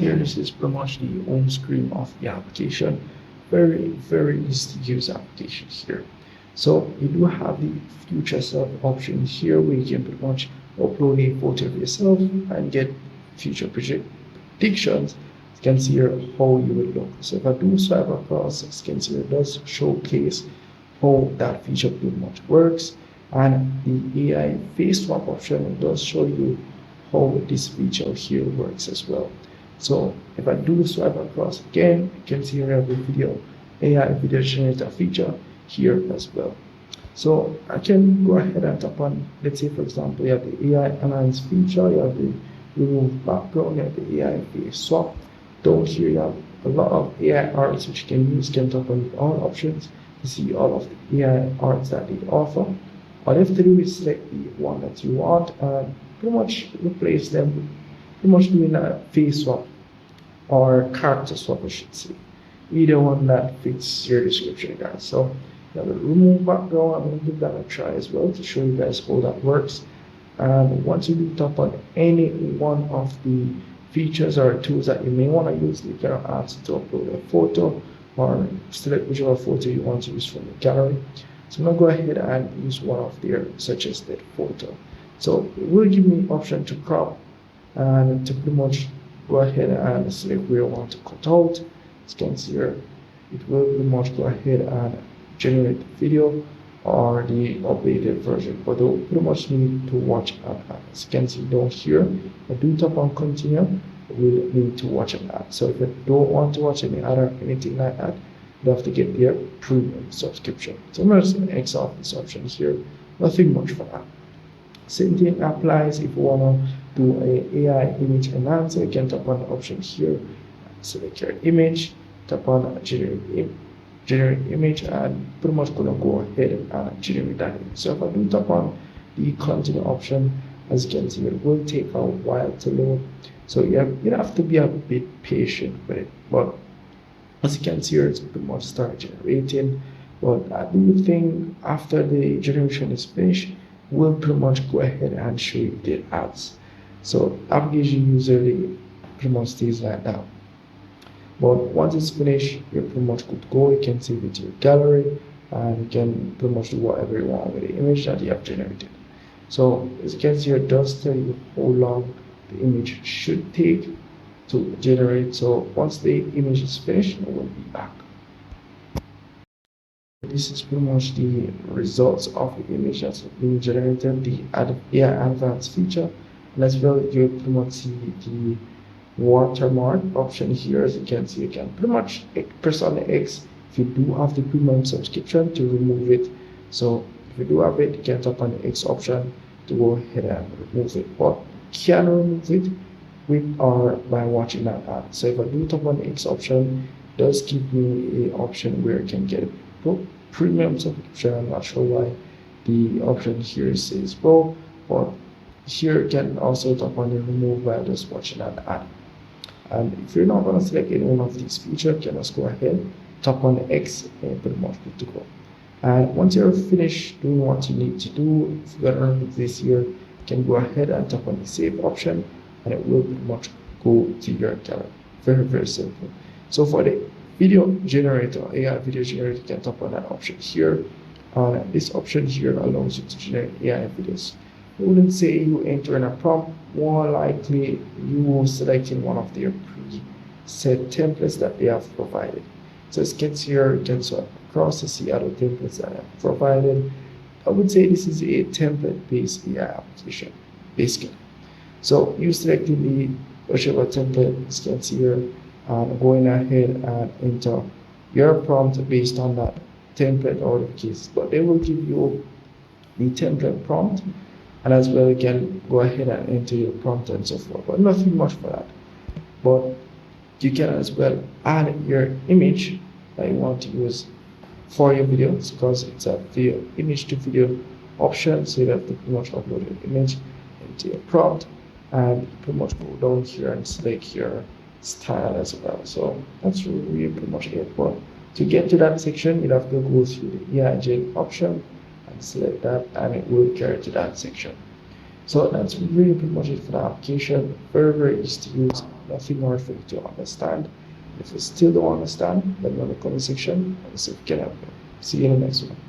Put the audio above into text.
here, this is pretty much the home screen of the application. Very easy to use application here. So you do have the future self option here where you can pretty much upload a photo of yourself and get future predictions. You can see here how you will look. So if I do swipe across, you can see it does showcase how that feature pretty much works. And the AI face swap option does show you how this feature here works as well. So if I do swipe across again, you can see here the video AI video generator feature here as well. So I can go ahead and tap on, let's say for example, you have the AI enhance feature, you have the remove background, you have the AI face swap. Down here you have a lot of AI arts which you can use. You can tap on all options to see all of the AI arts that they offer. All you have to do is select the one that you want and pretty much replace them, pretty much doing a face swap or character swap, I should say. Either one that fits your description, guys. So you have the remove background. I'm going to give that a try as well to show you guys how that works. And once you do tap on any one of the features or tools that you may want to use, you can ask to upload a photo or select whichever photo you want to use from the gallery. So I'm going to go ahead and use one of their suggested photo. So it will give me option to crop and to pretty much go ahead and select where I want to cut out. As you can see here, it will pretty much go ahead and generate the video or the updated version, but you'll pretty much need to watch an ad. As you can see down here, I do tap on continue, we'll need to watch an ad. So if you don't want to watch any ad or anything like that, you have to get their premium subscription. So I'm just going to X off this option here, nothing much for that. Same thing applies if you want to do a AI image enhancer. You can tap on the option here, select your image, tap on generate image, and pretty much gonna go ahead and generate that image. So if I do tap on the continue option, as you can see, it will take a while to load. So you have to be a bit patient with it. But as you can see here, it's pretty much start generating. But I do think after the generation is finished, we'll pretty much go ahead and show you the ads. So application usually pretty much stays like that. But once it's finished, you're pretty much good to go. You can save it to your gallery and you can pretty much do whatever you want with the image that you have generated. So as you can see here, it does tell you how long the image should take to generate. So once the image is finished, it will be back. This is pretty much the results of the image that's being generated, the AI advanced feature. And as well, you pretty much see the watermark option here. As you can see, you can pretty much press on the X if you do have the premium subscription to remove it. So if you do have it, you can tap on the X option to go ahead and remove it. But you can remove it with or by watching that ad. So if I do tap on the X option, it does give me an option where I can get it premium subscription. I'm not sure why the option here says pro, but here you can also tap on the remove while just watching an ad. And if you're not going to select any one of these features, you can just go ahead, tap on the X, and pretty much good to go. And once you're finished doing what you need to do, if you're going to remove this here, you can go ahead and tap on the save option, and it will pretty much go to your gallery. Very simple. So for the video generator, AI video generator, you can tap on that option here. And this option here allows you to generate AI videos. I wouldn't say you enter in a prompt, more likely you selecting one of their preset templates that they have provided. So as you can see here, you can swipe across to see other templates that I have provided. I would say this is a template-based AI application, basically. So you selecting the whichever template, as you can see here, and going ahead and enter your prompt based on that template or the case. But they will give you the template prompt, and as well you can go ahead and enter your prompt and so forth, but nothing much for that. But you can as well add your image that you want to use for your videos, because it's a video image to video option. So you have to pretty much upload your image into your prompt and pretty much go down here and select your style as well. So that's really pretty much it. But to get to that section, you have to go through the AI gen option and select that, and it will carry to that section. So that's really pretty much it for the application. Very easy to use. nothing hard for you to understand. If you still don't understand, let me know in the comment section and see if we can help you. See you in the next one.